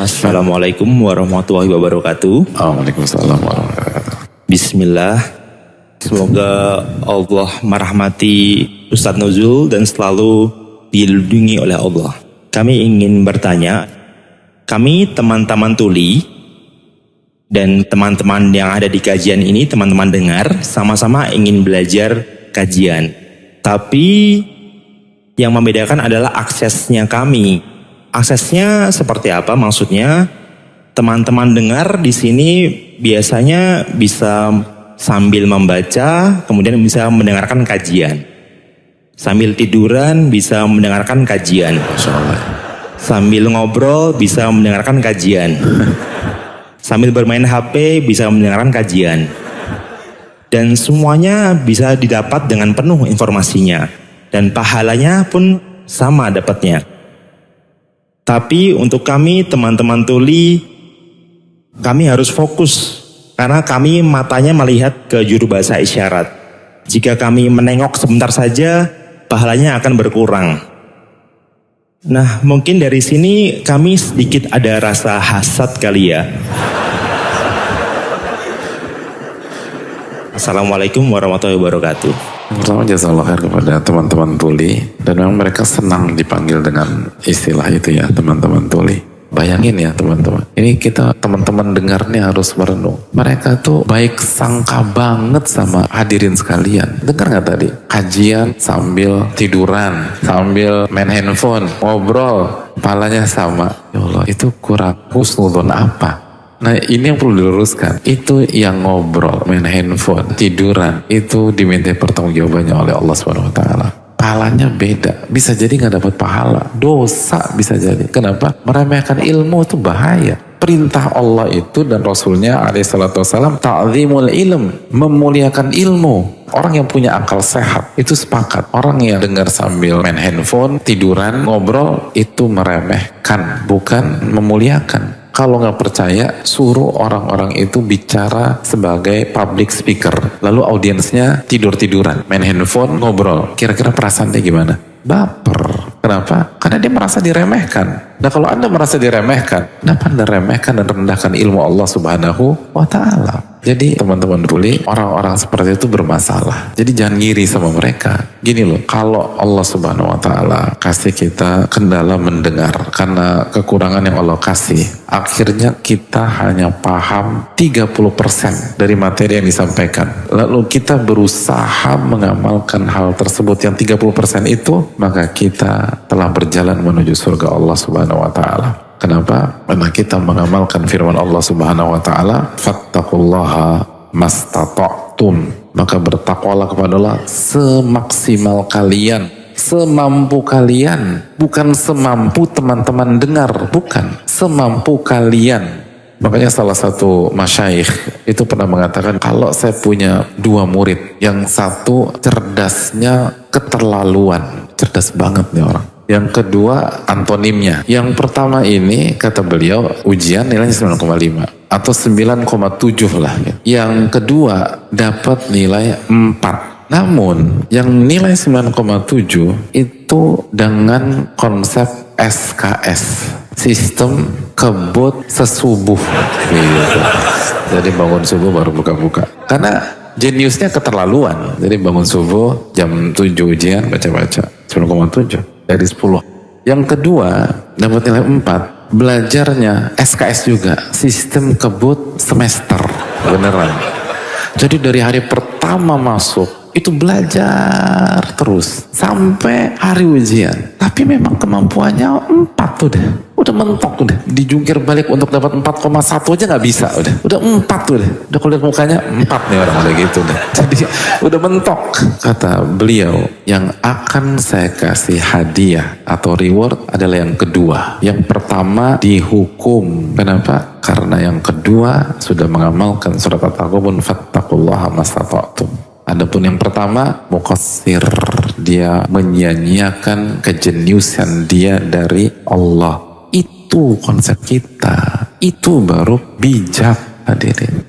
Assalamualaikum warahmatullahi wabarakatuh. Waalaikumsalam warahmatullahi wabarakatuh. Bismillah. Semoga Allah merahmati Ustadz Nuzul dan selalu dilindungi oleh Allah. Kami ingin bertanya, kami teman-teman tuli dan teman-teman yang ada di kajian ini, teman-teman dengar, sama-sama ingin belajar kajian. Tapi yang membedakan adalah aksesnya kami. Aksesnya seperti apa? Maksudnya teman-teman dengar di sini biasanya bisa sambil membaca, kemudian bisa mendengarkan kajian. Sambil tiduran bisa mendengarkan kajian. Sambil ngobrol bisa mendengarkan kajian. Sambil bermain HP bisa mendengarkan kajian. Dan semuanya bisa didapat dengan penuh informasinya. Dan pahalanya pun sama dapatnya. Tapi untuk kami teman-teman tuli, kami harus fokus karena kami matanya melihat ke juru bahasa isyarat. Jika kami menengok sebentar saja, pahalanya akan berkurang. Nah, mungkin dari sini kami sedikit ada rasa hasad kali ya. Assalamualaikum warahmatullahi wabarakatuh. Pertama jazakallah khair kepada teman-teman tuli, dan memang mereka senang dipanggil dengan istilah itu ya, teman-teman tuli. Bayangin ya teman-teman, ini kita teman-teman dengarnya harus merenung. Mereka tuh baik sangka banget sama hadirin sekalian. Dengar gak tadi? Kajian sambil tiduran, sambil main handphone, ngobrol, kepalanya sama. Ya Allah, itu kurang husnuzon apa? Nah ini yang perlu diluruskan. Itu yang ngobrol, main handphone, tiduran, itu diminta pertanggungjawabannya oleh Allah SWT. Pahalanya beda. Bisa jadi gak dapat pahala. Dosa bisa jadi. Kenapa? Meremehkan ilmu itu bahaya. Perintah Allah itu dan Rasulnya alaihissalam ta'zimul ilm, memuliakan ilmu. Orang yang punya akal sehat itu sepakat. Orang yang dengar sambil main handphone, tiduran, ngobrol, itu meremehkan, bukan memuliakan. Kalau nggak percaya, suruh orang-orang itu bicara sebagai public speaker. Lalu audiensnya tidur-tiduran, main handphone, ngobrol. Kira-kira perasaannya gimana? Baper. Kenapa? Karena dia merasa diremehkan. Nah kalau Anda merasa diremehkan, kenapa Anda remehkan dan rendahkan ilmu Allah Subhanahu wa Ta'ala? Jadi teman-teman tuli, orang-orang seperti itu bermasalah. Jadi jangan ngiri sama mereka. Gini loh, kalau Allah Subhanahu wa Ta'ala kasih kita kendala mendengar karena kekurangan yang Allah kasih, akhirnya kita hanya paham 30% dari materi yang disampaikan. Lalu kita berusaha mengamalkan hal tersebut yang 30% itu, maka kita telah berjalan menuju surga Allah Subhanahu wa Ta'ala. Kenapa? Karena kita mengamalkan firman Allah Subhanahu wa Ta'ala, fattaqullaha mastata'tum, maka bertakwalah kepada Allah semaksimal kalian, semampu kalian, bukan semampu teman-teman dengar, bukan, semampu kalian. Makanya salah satu masyayikh itu pernah mengatakan, kalau saya punya dua murid, yang satu cerdasnya keterlaluan, cerdas banget nih orang. Yang kedua antonimnya. Yang pertama ini kata beliau ujian nilainya 9,5 atau 9,7 lah. Yang kedua dapat nilai 4. Namun yang nilai 9,7 itu dengan konsep SKS, sistem kebut sesubuh gitu. Jadi bangun subuh baru buka-buka. Karena jeniusnya keterlaluan. Jadi bangun subuh jam 7 ujian baca-baca 9,7 dari 10. Yang kedua dapat nilai 4, belajarnya SKS juga, sistem kebut semester, beneran. Jadi dari hari pertama masuk itu belajar terus sampai hari ujian, tapi memang kemampuannya 4 udah mentok, udah dijungkir balik untuk dapat 4,1 aja nggak bisa, udah 4 udah kalau lihat mukanya 4 nih orang udah gitu udah. Jadi udah mentok. Kata beliau, yang akan saya kasih hadiah atau reward adalah yang kedua. Yang pertama dihukum. Kenapa? Karena yang kedua sudah mengamalkan surat At-Taghabun, fattaqullaha mastata'tum. Adapun yang pertama muqassir, dia menyia-nyiakan kejeniusan dia dari Allah. Itu konsep kita, itu baru bijak hadirin.